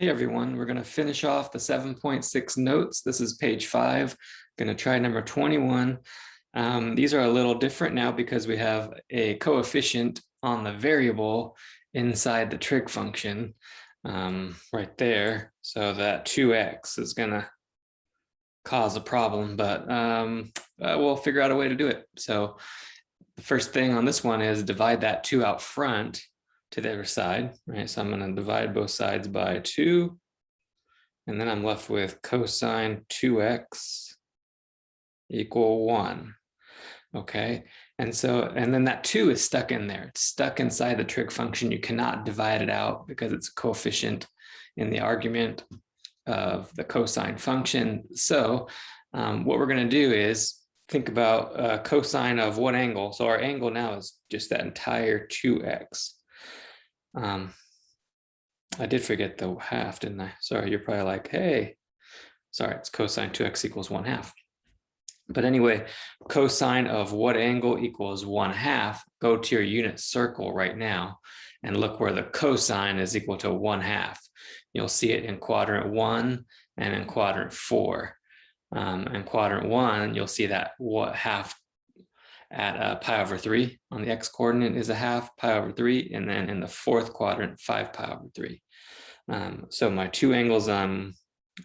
Hey everyone, we're going to finish off the 7.6 notes. This is page 5. Going to try number 21. These are a little different now because we have a coefficient on the variable inside the trig function right there. So that 2x is going to cause a problem, but we'll figure out a way to do it. So the first thing on this one is divide that 2 out front to the other side, right? So I'm going to divide both sides by 2, and then I'm left with cosine 2x equal 1. Okay, and then that 2 is stuck in there. It's stuck inside the trig function. You cannot divide it out because it's a coefficient in the argument of the cosine function. So what we're going to do is think about cosine of what angle. So our angle now is just that entire 2x. I did forget the half, didn't I? Sorry, you're probably like, hey, sorry, it's cosine 2x equals 1/2. But anyway, cosine of what angle equals 1/2, go to your unit circle right now and look where the cosine is equal to 1/2. You'll see it in quadrant 1 and in quadrant 4. In quadrant 1, you'll see that what half at pi over 3 on the x coordinate is a half pi over 3, and then in the fourth quadrant 5 pi over 3. So my two angles I'm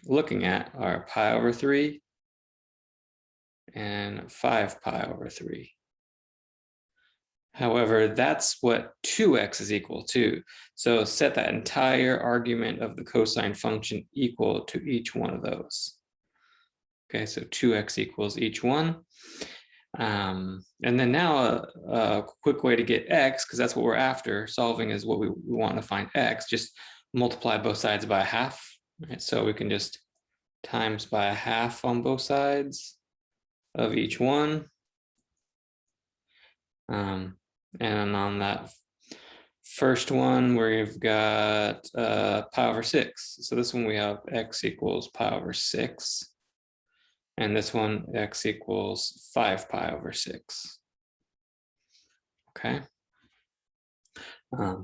looking at are pi over 3 and 5 pi over 3. However, that's what 2x is equal to. So set that entire argument of the cosine function equal to each one of those. Okay, so 2x equals each one. And then now a quick way to get x, because that's what we're after, solving is what we want to find x, just multiply both sides by a half. Right? So we can just times by a half on both sides of each one. And on that first one, we've got pi over 6. So this one we have x equals pi over 6. And this one, x equals 5 pi over 6. Okay.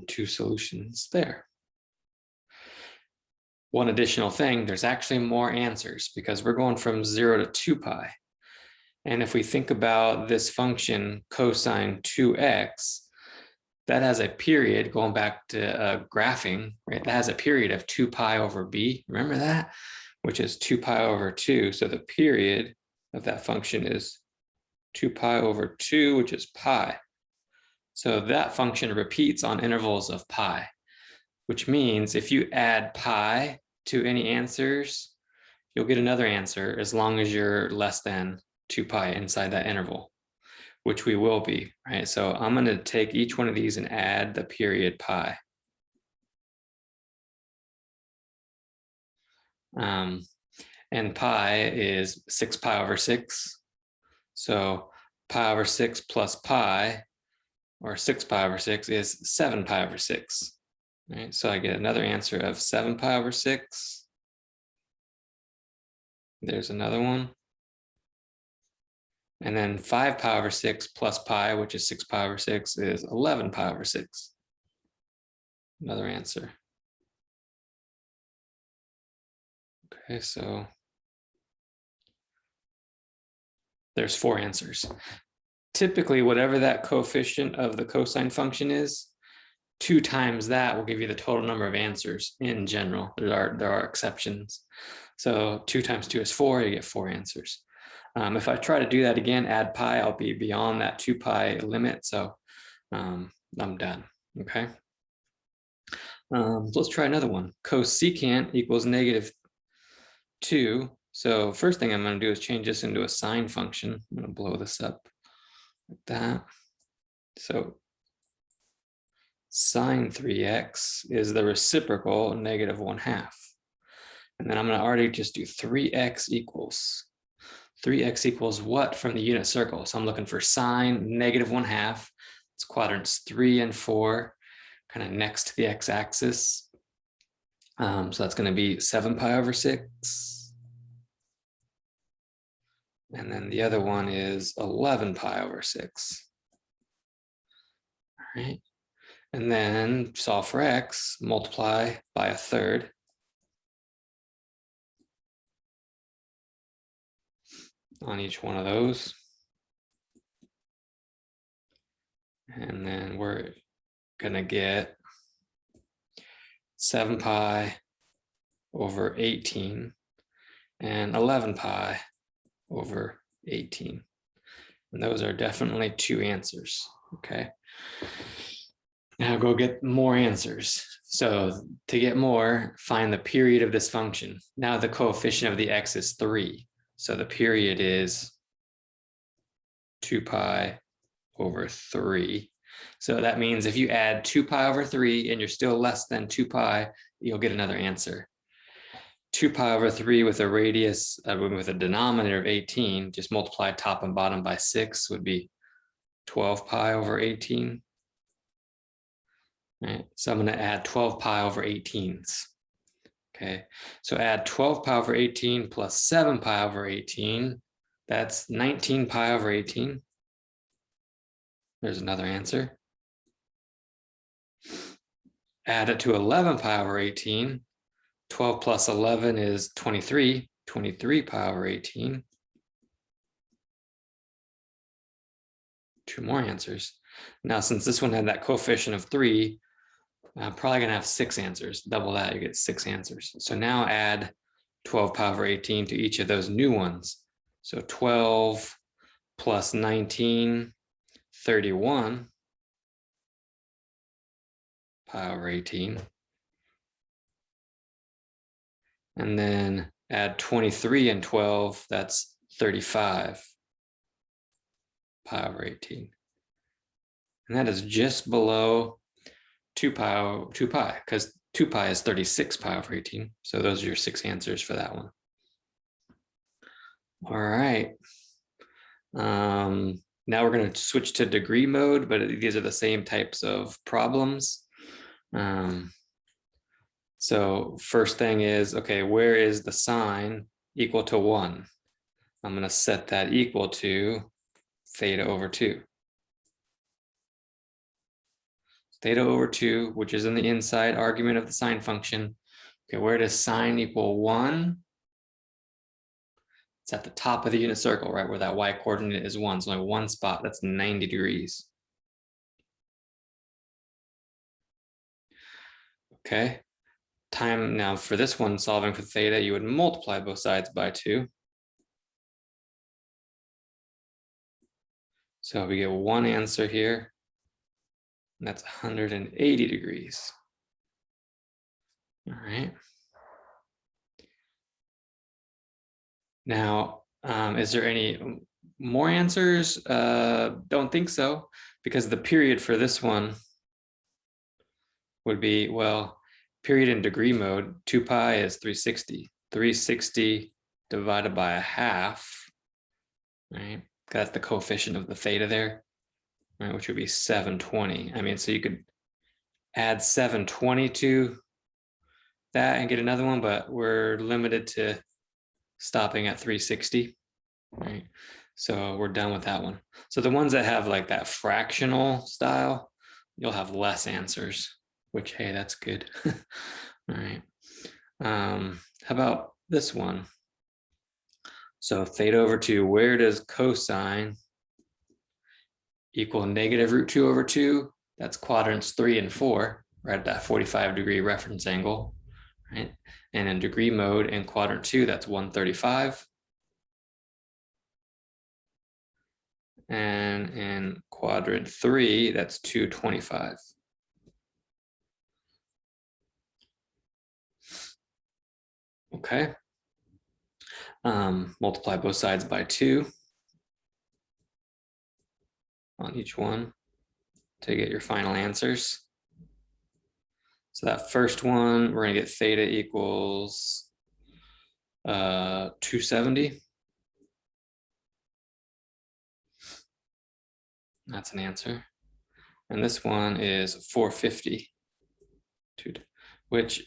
Two solutions there. One additional thing, there's actually more answers because we're going from 0 to 2 pi. And if we think about this function cosine 2x, that has a period, going back to graphing, right? That has a period of 2 pi over b. Remember that? Which is 2 pi over 2. So the period of that function is 2 pi over 2, which is pi. So that function repeats on intervals of pi, which means if you add pi to any answers, you'll get another answer as long as you're less than 2 pi inside that interval, which we will be, right? So I'm going to take each one of these and add the period pi. And pi is 6 pi over 6. So pi over 6 plus pi, or 6 pi over 6, is 7 pi over 6. Right? So I get another answer of 7 pi over 6. There's another one. And then 5 pi over 6 plus pi, which is 6 pi over 6, is 11 pi over 6. Another answer. Okay, so there's 4 answers. Typically, whatever that coefficient of the cosine function is, 2 times that will give you the total number of answers in general. There are exceptions. So 2 times 2 is 4, you get 4 answers. If I try to do that again, add pi, I'll be beyond that 2 pi limit. So I'm done, okay? So let's try another one. Cosecant equals -2. So first thing I'm going to do is change this into a sine function. I'm going to blow this up like that. So sine 3x is the reciprocal of -1/2. And then I'm going to already just do 3x equals. 3x equals what from the unit circle? So I'm looking for sine -1/2. It's quadrants 3 and 4, kind of next to the x-axis. So that's going to be 7 pi over 6. And then the other one is 11 pi over 6. All right. And then solve for x, multiply by a third. on each one of those. And then we're gonna get 7 pi over 18 and 11 pi over 18. And those are definitely two answers, okay? Now go get more answers. So to get more, find the period of this function. Now the coefficient of the x is 3. So the period is 2 pi over 3. So that means if you add 2 pi over 3 and you're still less than 2 pi, you'll get another answer. 2 pi over 3 with a radius, with a denominator of 18, just multiply top and bottom by 6 would be 12 pi over 18. Right, so I'm going to add 12 pi over 18s. Okay, so add 12 pi over 18 plus 7 pi over 18. That's 19 pi over 18. There's another answer. Add it to 11 pi over 18. 12 plus 11 is 23. 23 pi over 18. Two more answers. Now, since this one had that coefficient of 3, I'm probably going to have 6 answers. Double that, you get 6 answers. So now add 12 pi over 18 to each of those new ones. So 12 plus 19, 31 pi over 18. And then add 23 and 12, that's 35 pi over 18. And that is just below 2 pi, because 2 pi is 36 pi over 18. So those are your 6 answers for that one. All right. Now we're going to switch to degree mode, but these are the same types of problems. So first thing is, okay, where is the sign equal to 1? I'm going to set that equal to theta over 2. Theta over 2, which is in the inside argument of the sine function. Okay, where does sine equal 1? It's at the top of the unit circle, right, where that y coordinate is 1. So only one spot, that's 90 degrees. Okay, time now for this one, solving for theta, you would multiply both sides by 2. So we get one answer here, and that's 180 degrees. All right. Now, is there any more answers? Don't think so, because the period for this one would be, well, period in degree mode, 2 pi is 360. 360 divided by a half, right? That's the coefficient of the theta there, right? Which would be 720. I mean, so you could add 720 to that and get another one, but we're limited to stopping at 360, right? So we're done with that one. So the ones that have like that fractional style, you'll have less answers, which, hey, that's good. All right. How about this one? So theta over 2, where does cosine equal negative root 2 over 2? That's quadrants 3 and 4, right at that 45-degree reference angle, right? And in degree mode in quadrant 2, that's 135. And in quadrant 3, that's 225. Okay. Multiply both sides by 2 on each one to get your final answers. So that first one, we're going to get theta equals 270. That's an answer. And this one is 450, which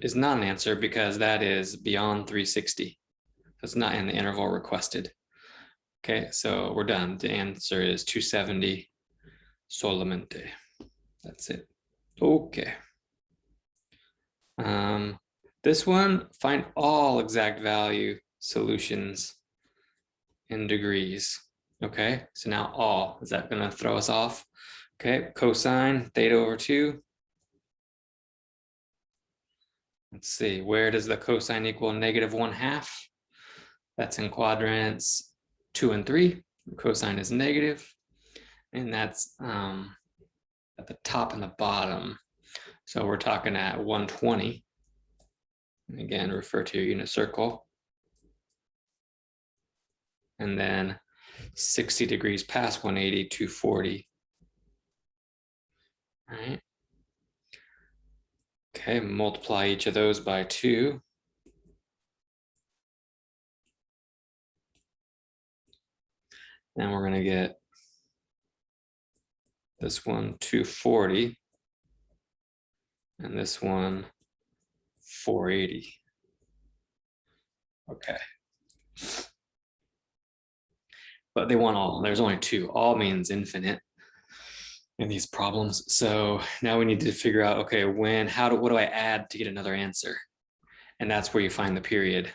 is not an answer because that is beyond 360. It's not in the interval requested. Okay, so we're done. The answer is 270 solamente. That's it. Okay. This one, find all exact value solutions in degrees. Okay, so now all, is that going to throw us off? Okay, cosine theta over 2. Let's see, where does the cosine equal -1/2? That's in quadrants 2 and 3. Cosine is negative, and that's at the top and the bottom. So we're talking at 120. And again, refer to your unit circle. And then 60 degrees past 180, 240. All right. Okay, multiply each of those by 2. And we're going to get this one 240. And this one 480. Okay. But they want all. There's only 2. All means infinite in these problems. So now we need to figure out, okay, what do I add to get another answer? And that's where you find the period.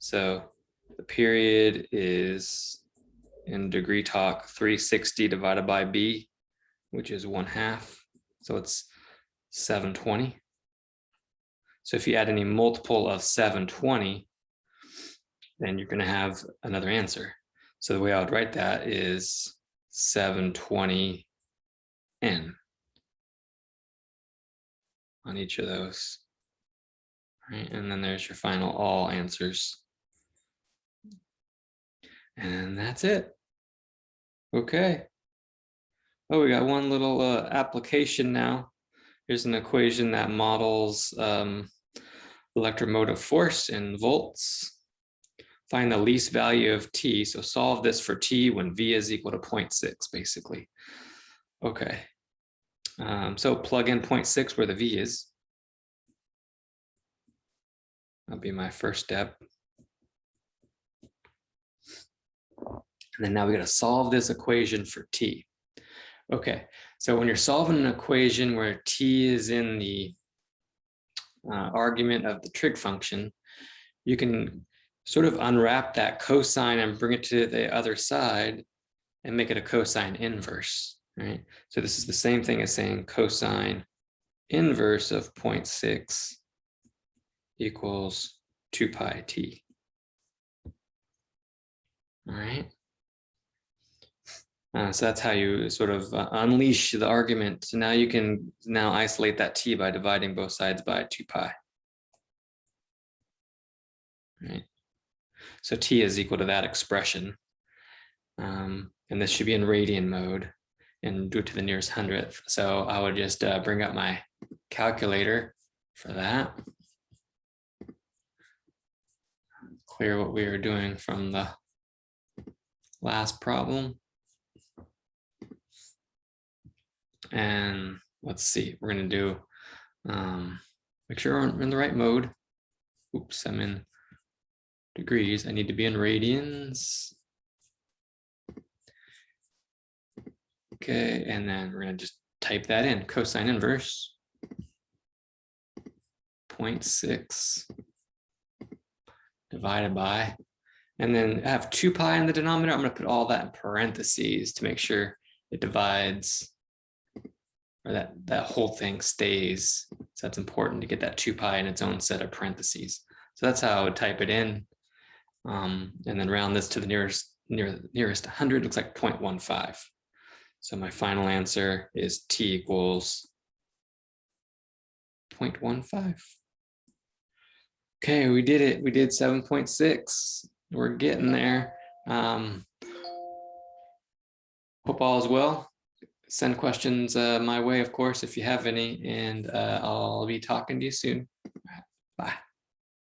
So the period is, in degree talk, 360 divided by b, which is 1/2. So it's 720. So if you add any multiple of 720, then you're going to have another answer. So the way I would write that is 720n on each of those. Right, and then there's your final all answers. And that's it. Okay. Oh, we got one little application now. Here's an equation that models electromotive force in volts. Find the least value of t. So solve this for t when v is equal to 0.6, basically. Okay. So plug in 0.6 where the v is. That'll be my first step. And then now we got to solve this equation for t. Okay, so when you're solving an equation where t is in the argument of the trig function, you can sort of unwrap that cosine and bring it to the other side and make it a cosine inverse, right? So this is the same thing as saying cosine inverse of 0.6 equals 2 pi t. All right. So that's how you sort of unleash the argument. So now you can isolate that t by dividing both sides by 2 pi. Right. So t is equal to that expression. And this should be in radian mode and do it to the nearest hundredth. So I would just bring up my calculator for that. Clear what we were doing from the last problem. And let's see, we're going to do, make sure we're in the right mode. Oops, I'm in degrees. I need to be in radians. Okay, and then we're going to just type that in, cosine inverse 0.6 divided by, and then I have 2 pi in the denominator. I'm going to put all that in parentheses to make sure it divides, or that whole thing stays. So that's important to get that 2 pi in its own set of parentheses. So that's how I would type it in. And then round this to the nearest 100, looks like 0.15. So my final answer is t equals 0.15. Okay, we did it. We did 7.6. We're getting there. Hope all is well. Send questions my way, of course, if you have any, and I'll be talking to you soon. Bye.